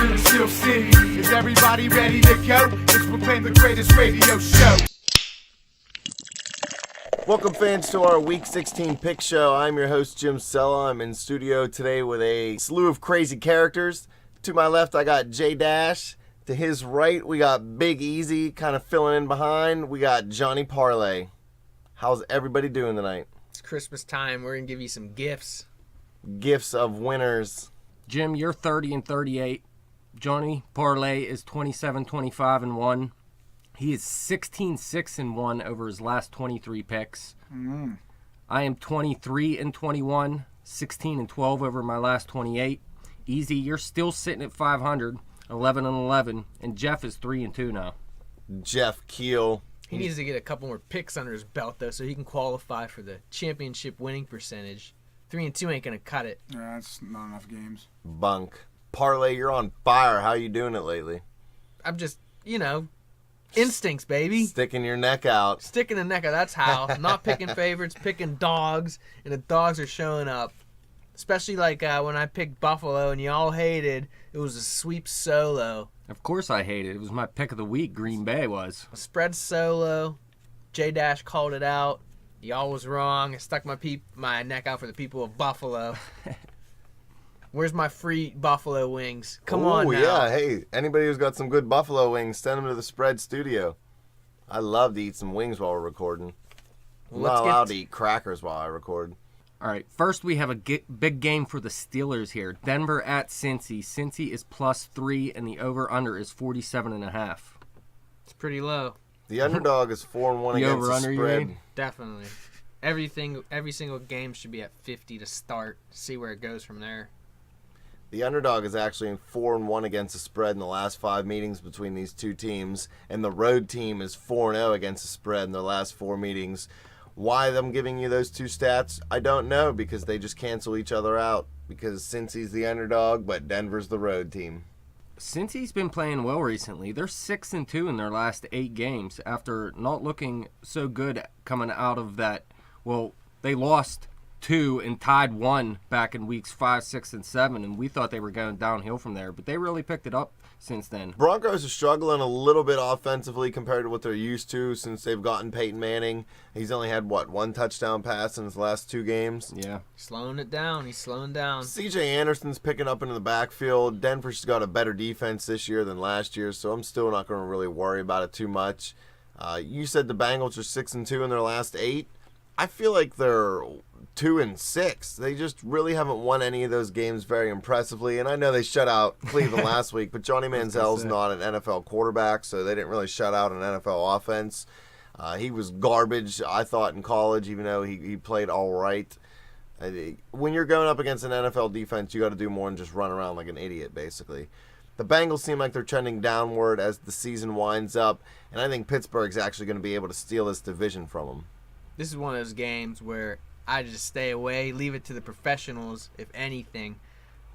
to the Steel City. Is everybody ready to go? Let's proclaim the greatest radio show. Welcome, fans, to our Week 16 pick show. I'm your host, Jim Sella. I'm in studio today with a slew of crazy characters. To my left, I got J Dash. To his right, we got Big Easy kind of filling in behind. We got Johnny Parlay. How's everybody doing tonight? It's Christmas time. We're going to give you some gifts. Gifts of winners. Jim, you're 30 and 38. Johnny Parlay is 27, 25 and 1. He is 16, 6 and 1 over his last 23 picks. I am 23 and 21, 16 and 12 over my last 28. Easy, you're still sitting at 500, 11 and 11, and Jeff is 3 and 2 now. Jeff Keel. He needs to get a couple more picks under his belt, though, so he can qualify for the championship winning percentage. 3 and 2 ain't going to cut it. Yeah, that's not enough games. Bunk. Parlay, you're on fire. How you doing it lately? I'm just, instincts, baby. Sticking your neck out. Sticking the neck out, that's how. Not picking favorites, picking dogs, and the dogs are showing up. Especially like when I picked Buffalo and you all hated, it was a sweep solo. Of course I hate it. It was my pick of the week, Green Bay was. A spread solo. J-Dash called it out. Y'all was wrong. I stuck my neck out for the people of Buffalo. Where's my free buffalo wings? Come on now. Yeah. Hey, anybody who's got some good buffalo wings, send them to the Spread Studio. I love to eat some wings while we're recording. I'm not allowed to eat crackers while I record. All right, first we have a big game for the Steelers here. Denver at Cincy. Cincy is +3, and the over-under is 47.5. It's pretty low. The underdog is 4-1 against the spread. Definitely. Every single game should be at 50 to start. See where it goes from there. The underdog is actually 4-1 against the spread in the last 5 meetings between these two teams, and the road team is 4-0 against the spread in their last 4 meetings. Why I'm giving you those two stats, I don't know, because they just cancel each other out. Because Cincy's the underdog, but Denver's the road team. Cincy's been playing well recently. They're 6 and 2 in their last 8 games after not looking so good coming out of that. Well, they lost 2 and tied 1 back in weeks 5, 6, and 7, and we thought they were going downhill from there, but they really picked it up since then. Broncos are struggling a little bit offensively compared to what they're used to since they've gotten Peyton Manning. He's only had, 1 touchdown pass in his last 2 games? Yeah. Slowing it down. He's slowing down. C.J. Anderson's picking up into the backfield. Denver's got a better defense this year than last year, so I'm still not going to really worry about it too much. You said the Bengals are 6 and 2 in their last 8. I feel like they're 2 and 6. They just really haven't won any of those games very impressively. And I know they shut out Cleveland last week, but Johnny Manziel's not an NFL quarterback, so they didn't really shut out an NFL offense. He was garbage, I thought, in college, even though he played all right. When you're going up against an NFL defense, you got to do more than just run around like an idiot, basically. The Bengals seem like they're trending downward as the season winds up, and I think Pittsburgh's actually going to be able to steal this division from them. This is one of those games where I just stay away, leave it to the professionals, if anything.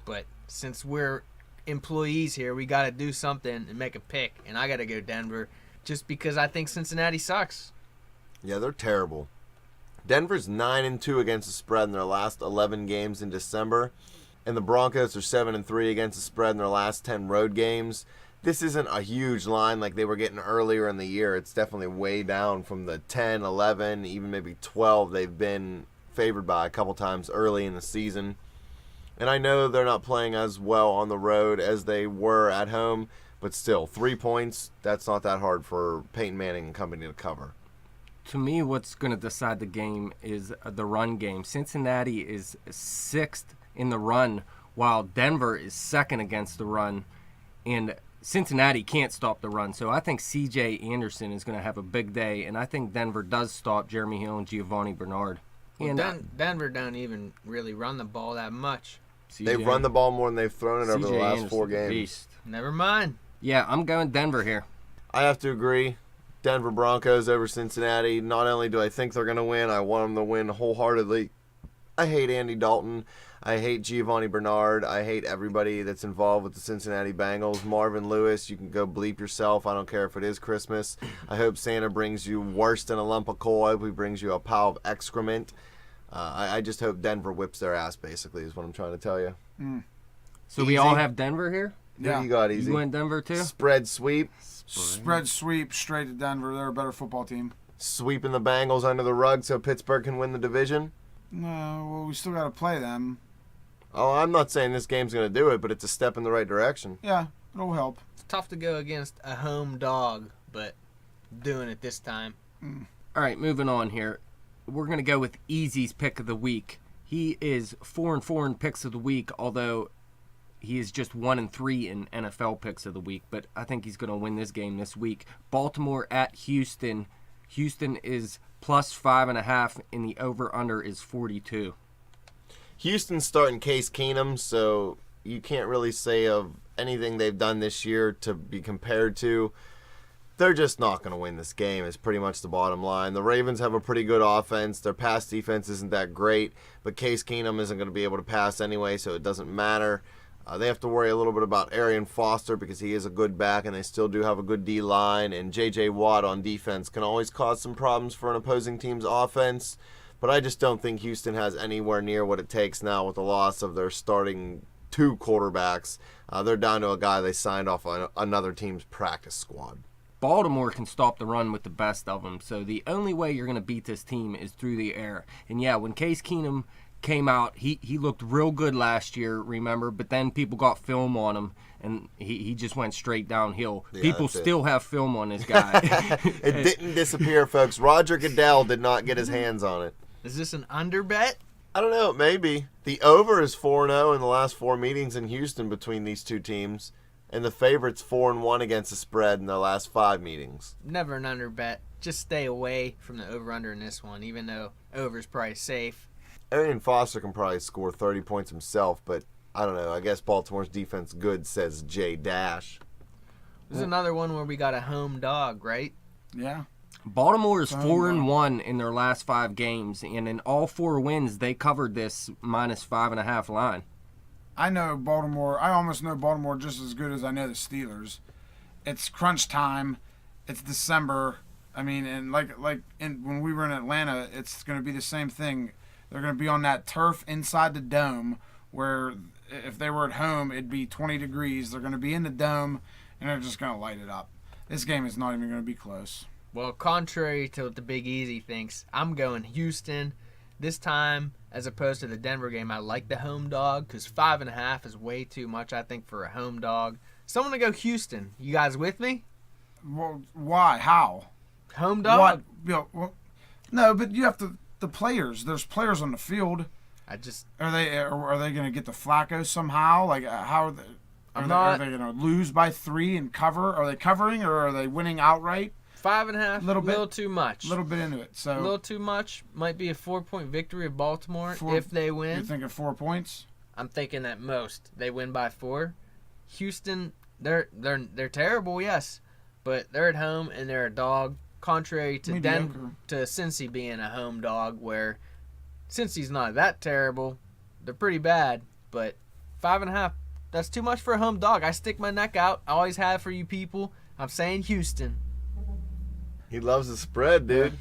But since we're employees here, we got to do something and make a pick. And I got to go Denver just because I think Cincinnati sucks. Yeah, they're terrible. Denver's 9 and 2 against the spread in their last 11 games in December. And the Broncos are 7 and 3 against the spread in their last 10 road games. This isn't a huge line like they were getting earlier in the year. It's definitely way down from the 10, 11, even maybe 12 they've been favored by a couple times early in the season. And I know they're not playing as well on the road as they were at home, but still, 3 points, that's not that hard for Peyton Manning and company to cover. To me, what's going to decide the game is the run game. Cincinnati is 6th in the run, while Denver is 2nd against the run. And Cincinnati can't stop the run, so I think C.J. Anderson is going to have a big day, and I think Denver does stop Jeremy Hill and Giovanni Bernard. Well, Denver don't even really run the ball that much. They've run the ball more than they've thrown it over the last 4 games. Beast. Never mind. Yeah, I'm going Denver here. I have to agree. Denver Broncos over Cincinnati. Not only do I think they're going to win, I want them to win wholeheartedly. I hate Andy Dalton. I hate Giovanni Bernard. I hate everybody that's involved with the Cincinnati Bengals. Marvin Lewis, you can go bleep yourself. I don't care if it is Christmas. I hope Santa brings you worse than a lump of coal. I hope he brings you a pile of excrement. I just hope Denver whips their ass, basically, is what I'm trying to tell you. So we all have Denver here? Who do you got, Easy? You went Denver too? Spread sweep. Spread sweep straight to Denver. They're a better football team. Sweeping the Bengals under the rug so Pittsburgh can win the division. No, well, we still got to play them. Oh, I'm not saying this game's going to do it, but it's a step in the right direction. Yeah, it'll help. It's tough to go against a home dog, but doing it this time. All right, moving on here. We're going to go with Easy's pick of the week. He is 4-4 in picks of the week, although he is just 1-3 in NFL picks of the week. But I think he's going to win this game this week. Baltimore at Houston. Houston is plus 5.5, and the over/under is 42. Houston's starting Case Keenum, so you can't really say of anything they've done this year to be compared to. They're just not going to win this game is pretty much the bottom line. The Ravens have a pretty good offense. Their pass defense isn't that great, but Case Keenum isn't going to be able to pass anyway, so it doesn't matter. They have to worry a little bit about Arian Foster because he is a good back, and they still do have a good D-line, and J.J. Watt on defense can always cause some problems for an opposing team's offense. But I just don't think Houston has anywhere near what it takes now with the loss of their starting 2 quarterbacks. They're down to a guy they signed off on another team's practice squad. Baltimore can stop the run with the best of them, so the only way you're going to beat this team is through the air. And yeah, when Case Keenum came out, he looked real good last year, remember? But then people got film on him, and he just went straight downhill. Yeah, people still have film on this guy. It didn't disappear, folks. Roger Goodell did not get his hands on it. Is this an under bet? I don't know, maybe. The over is 4-0 in the last 4 meetings in Houston between these two teams, and the favorite's 4-1 against the spread in their last 5 meetings. Never an under bet. Just stay away from the over-under in this one, even though over's probably safe. Arian Foster can probably score 30 points himself, but I don't know. I guess Baltimore's defense good, says J Dash. This is another one where we got a home dog, right? Yeah. Baltimore is 4-1 in their last 5 games, and in all 4 wins, they covered this minus 5.5 line. I know Baltimore. I almost know Baltimore just as good as I know the Steelers. It's crunch time. It's December. I mean, and when we were in Atlanta, it's going to be the same thing. They're going to be on that turf inside the dome where if they were at home, it'd be 20 degrees. They're going to be in the dome, and they're just going to light it up. This game is not even going to be close. Well, contrary to what the Big Easy thinks, I'm going Houston. This time, as opposed to the Denver game, I like the home dog because 5.5 is way too much, I think, for a home dog. So I'm going to go Houston. You guys with me? Well, why? How? Home dog? What? Well, no, but you have to. The players. There's players on the field. I just... Are they going to get the Flacco somehow? Like, how are they? Are they going to lose by 3 and cover? Are they covering or are they winning outright? 5.5, Little bit. little too much. A little bit into it. So a little too much. Might be a 4-point victory of Baltimore if they win. You're thinking 4 points? I'm thinking at most they win by 4. Houston, they're terrible, yes, but they're at home and they're a dog. Contrary to Denver, to Cincy being a home dog, where Cincy's not that terrible, they're pretty bad. But 5.5, that's too much for a home dog. I stick my neck out. I always have for you people. I'm saying Houston. He loves the spread, dude.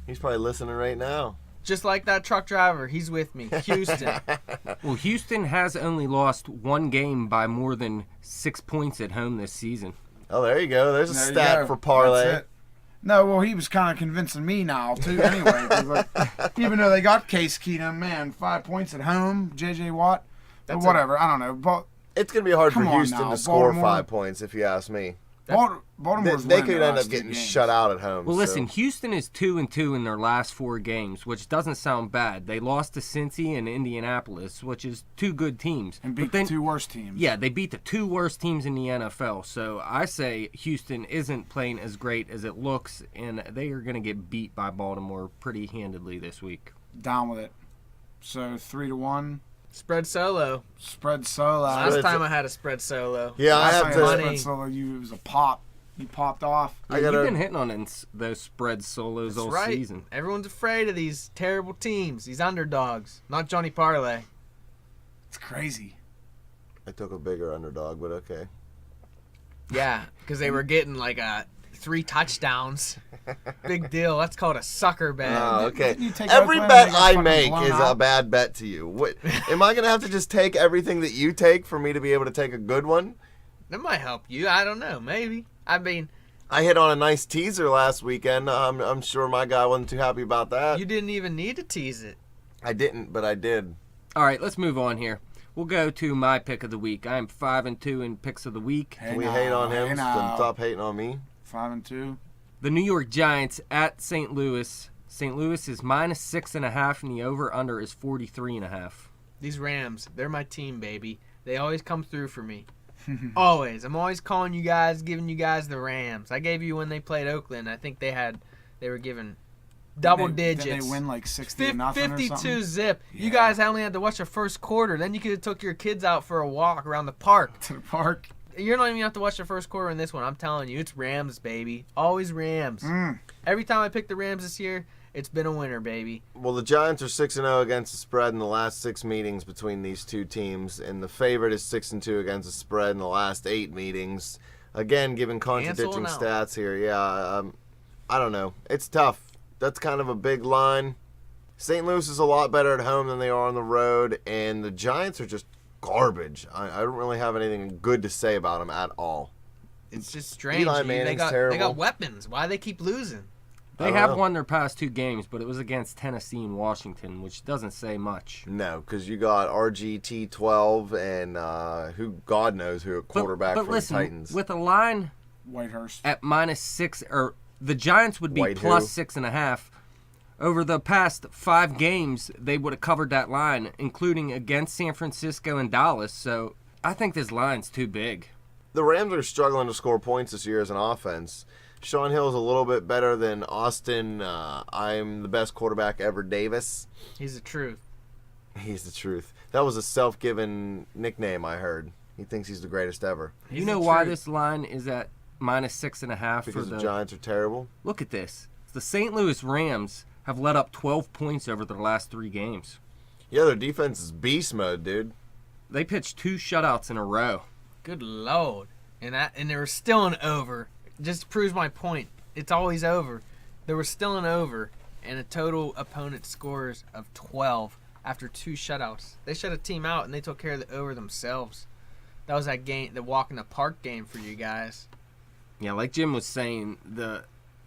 He's probably listening right now. Just like that truck driver, he's with me. Houston. Well, Houston has only lost 1 game by more than 6 points at home this season. Oh, there you go. There's a There you stat go. for parlay. That's it. No, well, he was kind of convincing me now, too, anyway. 'Cause, like, even though they got Case Keenum, man, 5 points at home, J.J. Watt, but whatever, I don't know. But It's going to be hard for Come on Houston now, to score Baltimore. 5 points, if you ask me. Baltimore's They winning could their end last up 2 getting games. shut out at home. Well, listen, so. Houston is 2-2 in their last 4 games, which doesn't sound bad. They lost to Cincy and Indianapolis, which is 2 good teams. And But beat then- the 2 worst teams. Yeah, they beat the 2 worst teams in the NFL. So I say Houston isn't playing as great as it looks, and they are going to get beat by Baltimore pretty handedly this week. Down with it. So 3-1. Spread solo. Spread solo. Last time I had a spread solo. Yeah, I Last have time to. I Money. spread solo, it was a pop. You popped off. I Yeah, gotta- you've been hitting on those spread solos That's all right. season. Everyone's afraid of these terrible teams, these underdogs. Not Johnny Parlay. It's crazy. I took a bigger underdog, but okay. Yeah, because they were getting like 3 touchdowns. Big deal. That's called a sucker bet. Oh, okay. Didn't you take Every Oakland bet and they got I fucking make blown is a out? bad bet to you. What, am I going to have to just take everything that you take for me to be able to take a good one? That might help you. I don't know. Maybe. I mean, I hit on a nice teaser last weekend. I'm sure my guy wasn't too happy about that. you didn't even need to tease it. I didn't, but I did. All right, let's move on here. We'll go to my pick of the week. I am 5-2 in picks of the week. Can we hate on him? Stop hating on me. 5-2. The New York Giants at St. Louis. St. Louis is -6.5, and the over/under is 43.5. These Rams, they're my team, baby. They always come through for me. Always. I'm always calling you guys, giving you guys the Rams. I gave you when they played Oakland. I think they were given double digits. Did they win like 60-0 or 52 something? zip. You Yeah. guys only had to watch the first quarter. Then you could have took your kids out for a walk around the park. To the park. You're not even have to watch the first quarter in this one. I'm telling you, it's Rams, baby. Always Rams. Mm. Every time I pick the Rams this year, it's been a winner, baby. Well, the Giants are 6-0 against the spread in the last 6 meetings between these two teams, and the favorite is 6-2 against the spread in the last 8 meetings. Again, giving contradicting Cancel out. stats here. Yeah, I don't know. It's tough. That's kind of a big line. St. Louis is a lot better at home than they are on the road, and the Giants are just garbage. I don't really have anything good to say about them at all. It's just strange. Eli They Manning's got terrible. weapons. Why they keep losing? They don't have know. won their past 2 games, but it was against Tennessee and Washington, which doesn't say much. No, because you got RGT12 and God knows who at quarterback but for listen, the Titans. with a line Whitehurst. at -6, or the Giants would be White who? +6.5. Over the past 5 games, they would have covered that line, including against San Francisco and Dallas. So I think this line's too big. The Rams are struggling to score points this year as an offense. Sean Hill is a little bit better than Austin. I'm the best quarterback ever, Davis. He's the truth. He's the truth. That was a self-given nickname I heard. He thinks he's the greatest ever. He's You know the why truth. this line is at -6.5 for Because the the Giants are terrible. Look at this. The St. Louis Rams have let up 12 points over their last 3 games. Yeah, their defense is beast mode, dude. They pitched 2 shutouts in a row. Good Lord. And there was still an over. Just proves my point. It's always over. There was still an over and a total opponent scores of 12 after 2 shutouts. They shut a team out and they took care of the over themselves. That was that game, the walk in the park game for you guys. Yeah, like Jim was saying, the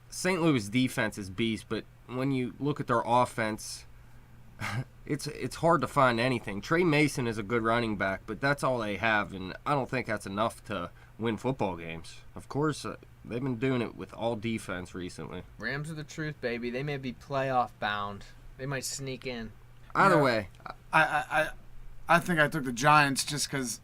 St. Louis defense is beast, but when you look at their offense, it's hard to find anything. Trey Mason is a good running back, but that's all they have, and I don't think that's enough to win football games. Of course, they've been doing it with all defense recently. Rams are the truth, baby. They may be playoff bound. They might sneak in. Either Yeah. way, I think I took the Giants just because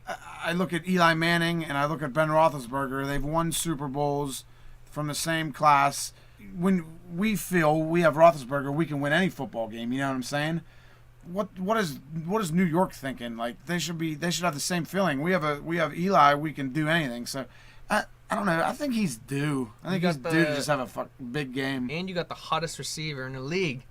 I look at Eli Manning and I look at Ben Roethlisberger. They've won Super Bowls from the same class. When we feel we have Roethlisberger, we can win any football game. You know what I'm saying? What is New York thinking? Like they should have the same feeling. We have Eli. We can do anything. So I don't know. I think he's due. I think You he's got due to the- just have a big game. And you got the hottest receiver in the league.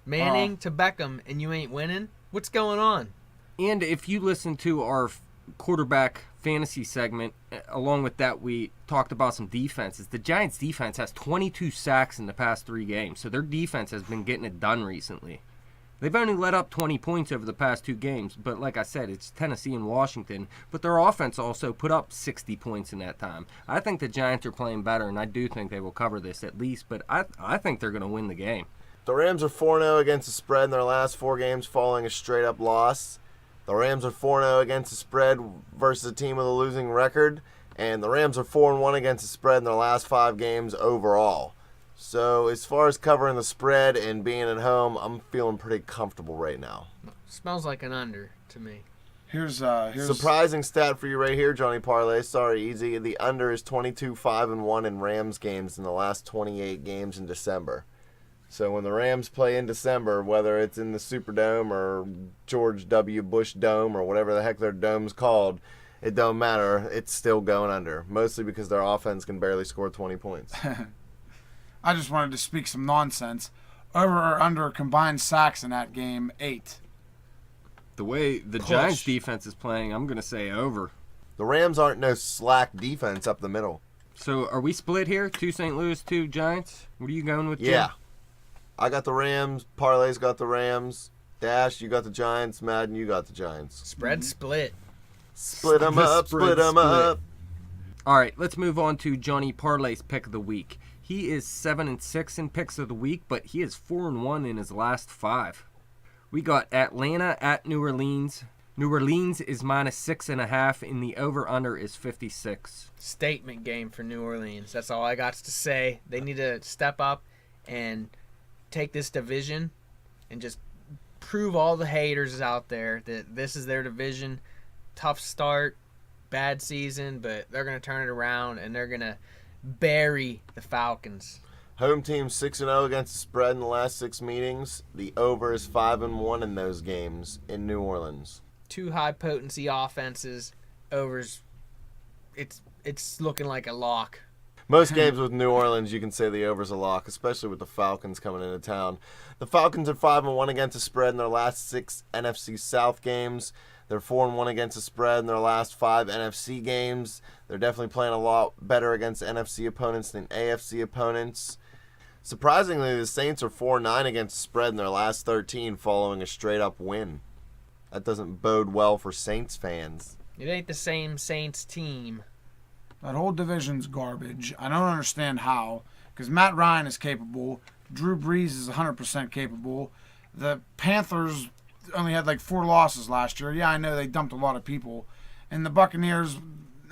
Manning to Beckham, and you ain't winning? What's going on? and if you listen to our quarterback fantasy segment, along with that, we talked about some defenses. The Giants' defense has 22 sacks in the past 3 games, so their defense has been getting it done recently. They've only let up 20 points over the past 2 games, but like I said, it's Tennessee and Washington. But their offense also put up 60 points in that time. I think the Giants are playing better, and I do think they will cover this at least, but I think they're going to win the game. The Rams are 4-0 against the spread in their last 4 games following a straight-up loss. The Rams are 4-0 against the spread versus a team with a losing record. And the Rams are 4-1 against the spread in their last 5 games overall. So as far as covering the spread and being at home, I'm feeling pretty comfortable right now. Smells like an under to me. Here's Surprising stat for you right here, Johnny Parlay. Sorry, easy. The under is 22-5-1 in Rams games in the last 28 games in December. So when the Rams play in December, whether it's in the Superdome or George W. Bush Dome or whatever the heck their dome's called, it don't matter. It's still going under, mostly because their offense can barely score 20 points. I just wanted to speak some nonsense. Over or under combined sacks in that game, 8. The way the Push. Giants' defense is playing, I'm going to say over. The Rams aren't no slack defense up the middle. So are we split here? 2 St. Louis, 2 Giants? What are you going with, Jim? Yeah. I got the Rams. Parlay's got the Rams. Dash, you got the Giants. Madden, you got the Giants. Spread split. Split them up, split them up. All right, let's move on to Johnny Parlay's pick of the week. He is 7-6 in picks of the week, but he is 4-1 in his last 5. We got Atlanta at New Orleans. New Orleans is -6.5, and the over/under is 56. Statement game for New Orleans. That's all I got to say. They need to step up and take this division and just prove all the haters out there that this is their division. Tough start, bad season, but they're going to turn it around and they're going to bury the Falcons. Home team 6-0 against the spread in the last 6 meetings. The over is 5-1 in those games in New Orleans. 2 high potency offenses. Overs. It's looking like a lock. Most games with New Orleans, you can say the over's a lock, especially with the Falcons coming into town. The Falcons are 5-1 against the spread in their last 6 NFC South games. They're 4-1 against the spread in their last 5 NFC games. They're definitely playing a lot better against NFC opponents than AFC opponents. Surprisingly, the Saints are 4-9 against the spread in their last 13 following a straight-up win. That doesn't bode well for Saints fans. It ain't the same Saints team. That whole division's garbage. I don't understand how. Because Matt Ryan is capable. Drew Brees is 100% capable. The Panthers only had like 4 losses last year. Yeah, I know they dumped a lot of people. And the Buccaneers,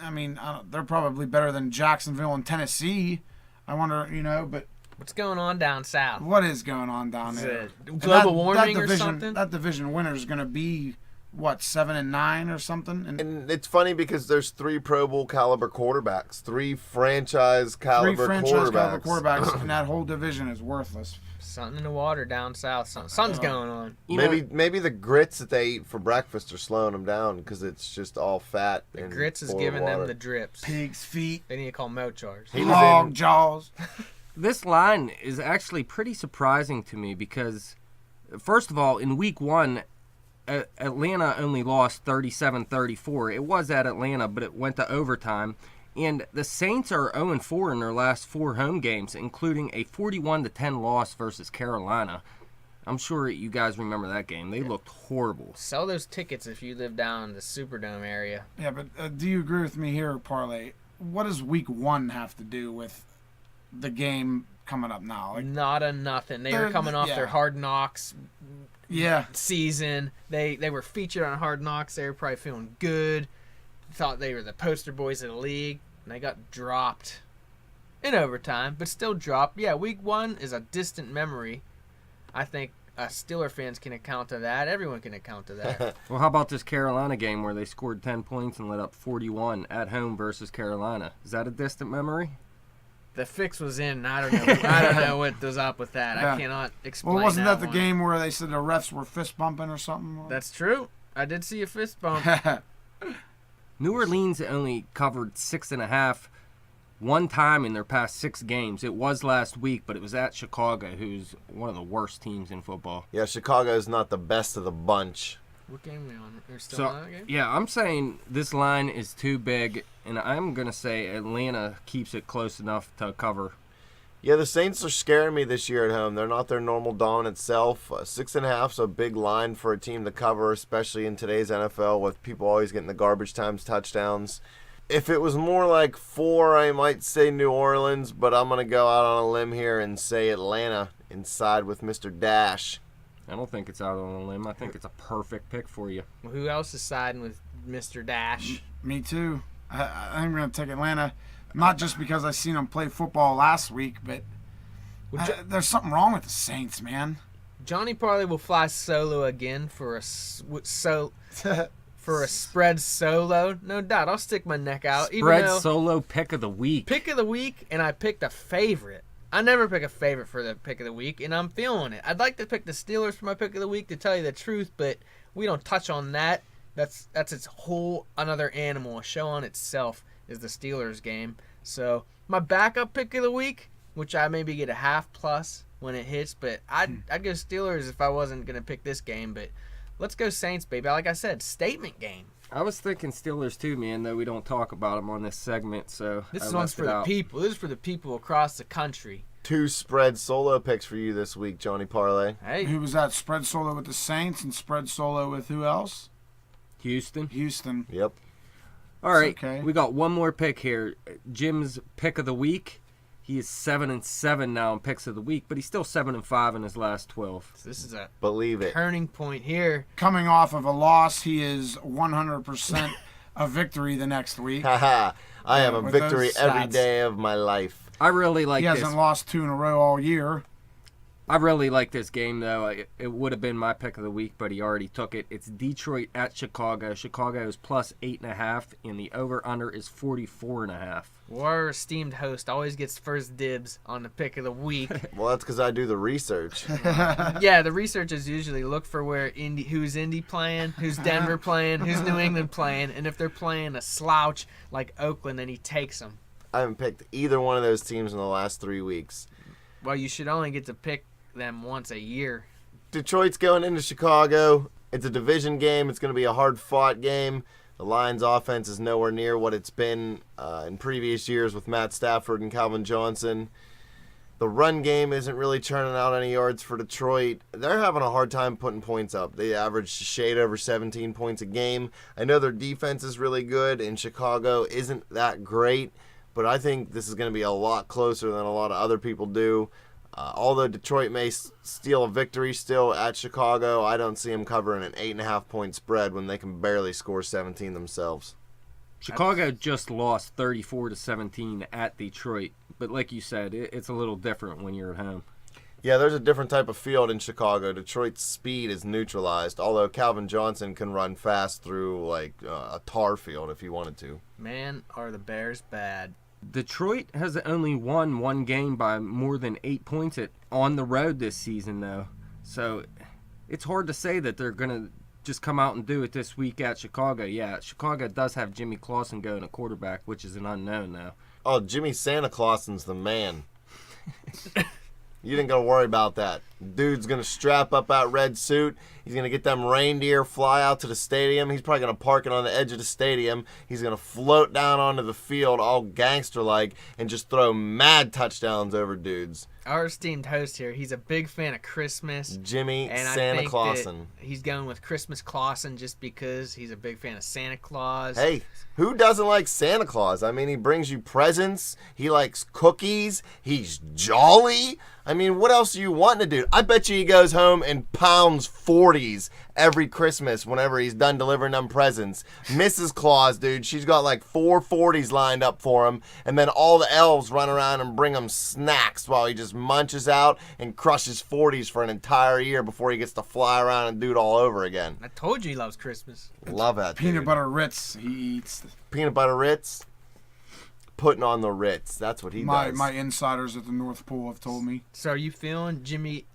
I mean, they're probably better than Jacksonville and Tennessee. I wonder, but What's going on down south? what is going on down Is there? it And global warming that or division, something? That division winner is going to be, 7-9 or something? And it's funny because there's 3 Pro Bowl caliber quarterbacks, 3 franchise caliber quarterbacks, and that whole division is worthless. Something in the water down south. Something's going on. Maybe the grits that they eat for breakfast are slowing them down because it's just all fat. The and grits is full of giving them water. the drips. Pig's feet, They need to call Mochar's. He was hog in- jaws. This line is actually pretty surprising to me because, first of all, in week 1, Atlanta only lost 37-34. It was at Atlanta, but it went to overtime. And the Saints are 0-4 in their last 4 home games, including a 41-10 loss versus Carolina. I'm sure you guys remember that game. They looked horrible. Sell those tickets if you live down in the Superdome area. Yeah, but do you agree with me here, Parlay? What does week 1 have to do with the game coming up now? Not a nothing. They were They're- coming off yeah. their Hard Knocks Yeah. season. They were featured on Hard Knocks. They were probably feeling good. Thought they were the poster boys of the league. And they got dropped in overtime, but still dropped. Yeah, week 1 is a distant memory. I think Steeler fans can account to that. Everyone can account to that. Well, how about this Carolina game where they scored 10 points and let up 41 at home versus Carolina? Is that a distant memory? The fix was in. I don't know what was up with that. Yeah. I cannot explain. Well, wasn't that the one. game where they said the refs were fist bumping or something? That's true. I did see a fist bump. New Orleans only covered 6.5 one time in their past 6 games. It was last week, but it was at Chicago, who's one of the worst teams in football. Yeah, Chicago is not the best of the bunch. What game are we on? They're still So, on that game? yeah, I'm saying this line is too big, and I'm going to say Atlanta keeps it close enough to cover. Yeah, the Saints are scaring me this year at home. They're not their normal dominant self. 6.5 is a big line for a team to cover, especially in today's NFL with people always getting the garbage times touchdowns. If it was more like 4, I might say New Orleans, but I'm going to go out on a limb here and say Atlanta inside with Mr. Dash. I don't think it's out on a limb. I think it's a perfect pick for you. Well, who else is siding with Mr. Dash? Me too. I'm going to take Atlanta, not just because I seen them play football last week, but there's something wrong with the Saints, man. Johnny Parley will fly solo again for a spread solo. No doubt. I'll stick my neck out. Spread even though solo pick of the week. pick of the week, and I picked a favorite. I never pick a favorite for the pick of the week, and I'm feeling it. I'd like to pick the Steelers for my pick of the week, to tell you the truth, but we don't touch on that. That's its whole another animal. A show on itself is the Steelers game. So my backup pick of the week, which I maybe get a half plus when it hits, but I'd go Steelers if I wasn't going to pick this game, but let's go Saints, baby. Like I said, statement game. I was thinking Steelers too, man, though we don't talk about them on this segment, so This I one's left for it the out. people. This is for the people across the country. 2 spread solo picks for you this week, Johnny Parlay. Hey, Who was that? Spread solo with the Saints and spread solo with who else? Houston. Houston. Yep. All right, okay. we got one more pick here. Jim's pick of the week. He is 7-7 now in picks of the week, but he's still 7-5 in his last 12. So this is a Believe it. turning point here. Coming off of a loss, he is 100% a victory the next week. Haha. I am a With victory those every stats. day of my life. I really like He this. hasn't lost 2 in a row all year. I really like this game, though. It would have been my pick of the week, but he already took it. It's Detroit at Chicago. Chicago is plus 8.5, and the over/under is 44.5. Our esteemed host always gets first dibs on the pick of the week. Well, that's because I do the research. Yeah, the research is usually look for who's Indy playing, who's Denver playing, who's New England playing, and if they're playing a slouch like Oakland, then he takes them. I haven't picked either one of those teams in the last 3 weeks. Well, you should only get to pick them once a year. Detroit's going into Chicago. It's a division game. It's going to be a hard-fought game. The Lions' offense is nowhere near what it's been in previous years with Matt Stafford and Calvin Johnson. The run game isn't really churning out any yards for Detroit. They're having a hard time putting points up. They average shade over 17 points a game. I know their defense is really good, and Chicago isn't that great, but I think this is going to be a lot closer than a lot of other people do. Although Detroit may steal a victory still at Chicago, I don't see them covering an 8.5 point spread when they can barely score 17 themselves. Chicago just lost 34-17 at Detroit, but like you said, it's a little different when you're at home. Yeah, there's a different type of field in Chicago. Detroit's speed is neutralized, although Calvin Johnson can run fast through like a tar field if he wanted to. Man, are the Bears bad. Detroit has only won one game by more than 8 points on the road this season, though. So it's hard to say that they're going to just come out and do it this week at Chicago. Yeah, Chicago does have Jimmy Clausen going at quarterback, which is an unknown, though. Oh, Jimmy Santa Clausen's the man. You didn't got to worry about that. Dude's going to strap up that red suit. He's going to get them reindeer, fly out to the stadium. He's probably going to park it on the edge of the stadium. He's going to float down onto the field all gangster-like and just throw mad touchdowns over dudes. Our esteemed host here, he's a big fan of Christmas. Jimmy And I Santa think Clausen. that he's going with Christmas Clausen just because he's a big fan of Santa Claus. Hey, who doesn't like Santa Claus? I mean, he brings you presents. He likes cookies. He's jolly. I mean, what else are you wanting to do? I bet you he goes home and pounds 40s every Christmas whenever he's done delivering them presents. Mrs. Claus, dude, she's got like 4 40s lined up for him, and then all the elves run around and bring him snacks while he just munches out and crushes 40s for an entire year before he gets to fly around and do it all over again. I told you he loves Christmas. Love that, dude. Peanut butter Ritz he eats. Peanut butter Ritz. Putting on the Ritz. That's what he does. My insiders at the North Pole have told me. So are you feeling Jimmy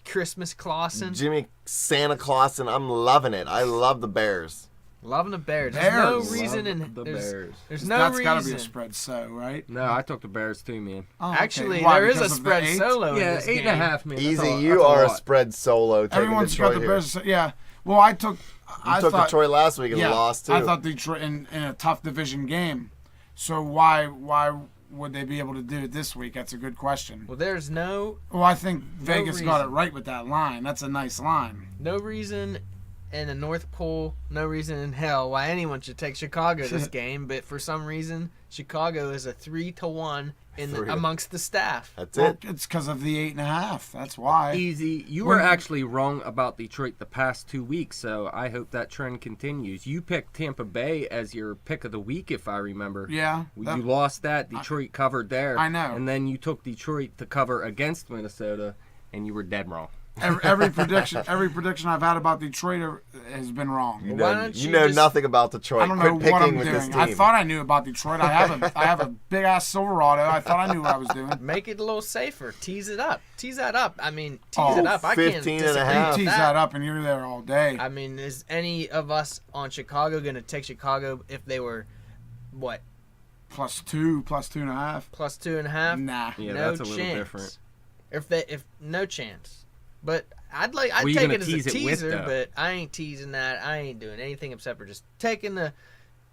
Christmas Clausen? Jimmy Santa Clausen, I'm loving it. I love the Bears. Loving the Bears. There's no Bears. reason Love in the there's, Bears. there's no That's reason. got to be a spread, so right? No, I took the Bears too, man. Oh, okay. Actually, Why, there is a because of the spread 8? solo in Yeah, this 8.5, game. man. That's Easy, a- you that's are a lot. spread solo taking Everyone's Detroit got the here. Bears. Yeah. Well, I took Detroit last week and lost too. I thought Detroit in a tough division game. So why would they be able to do it this week? That's a good question. Well, there's no Well, I think Vegas got it reason. right with that line. That's a nice line. reason in the North Pole, no reason in hell why anyone should take Chicago this game, but for some reason, Chicago is a 3-1 amongst the staff. That's Well, it. it's because of the 8.5. That's why. Easy. You were actually wrong about Detroit the past 2 weeks, so I hope that trend continues. You picked Tampa Bay as your pick of the week, if I remember. Yeah. You lost that. Detroit covered there. I know. And then you took Detroit to cover against Minnesota, and you were dead wrong. Every prediction I've had about Detroit has been wrong. You Why know, don't you you know just- nothing about Detroit. I don't know Quit picking what I'm with this doing. team. I thought I knew about Detroit. I have a big ass Silverado. I thought I knew what I was doing. Make it a little safer. Tease it up. Tease that up. I mean, tease Oh, it up. I can't 15 disagree and a half. with Tease that up, and you're there all day. I mean, is any of us on Chicago going to take Chicago if they were, what, +2, +2.5. plus 2.5? Nah. Yeah, no that's a little chance. different. If no chance. But I'd Well, take you're gonna it as a tease it with, teaser, though. but I ain't teasing that. I ain't doing anything except for just taking the.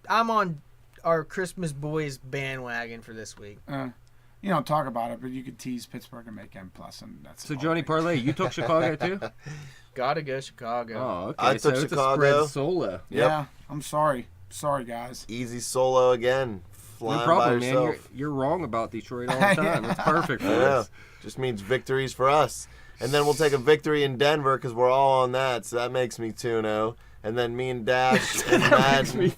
I'm on our Christmas boys bandwagon for this week. You don't talk about it, but you could tease Pittsburgh and make M+, and that's So, all Johnny right. Parlay, you took Chicago too? Gotta go Chicago. Oh, okay. I so took it's Chicago. a spread solo. Yep. Yeah, I'm sorry. Sorry, guys. Easy solo again. Flying No problem, by man. yourself. You're wrong about Detroit all the time. That's perfect for I know. us. Just means victories for us. And then we'll take a victory in Denver because we're all on that. So that makes me 2-0. And then me and Dash and Madden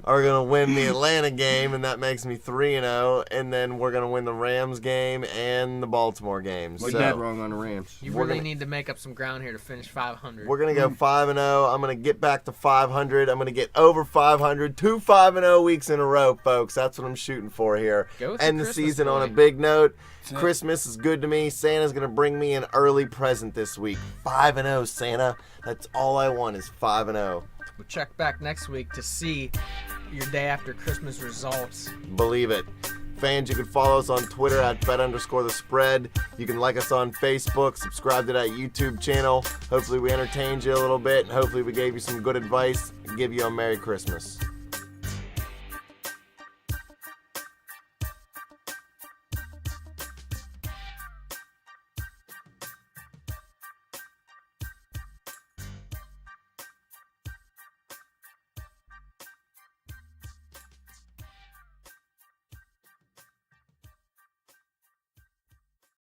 are going to win the Atlanta game, and that makes me 3-0. And then we're going to win the Rams game and the Baltimore game. We're So dead wrong on the Rams. You We're really gonna- need to make up some ground here to finish 500. we're going to go 5-0. I'm going to get back to 500. I'm going to get over 500. 2 5-0 weeks in a row, folks. That's what I'm shooting for here. Go with End the the Christmas season on a boy. big note. it. Christmas is good to me. Santa's going to bring me an early present this week. 5-0, Santa. That's all I want is 5-0. We'll check back next week to see your day after Christmas results. Believe it. Fans, you can follow us on Twitter at bet_the_spread. You can like us on Facebook, subscribe to that YouTube channel. Hopefully we entertained you a little bit, and hopefully we gave you some good advice and give you a Merry Christmas.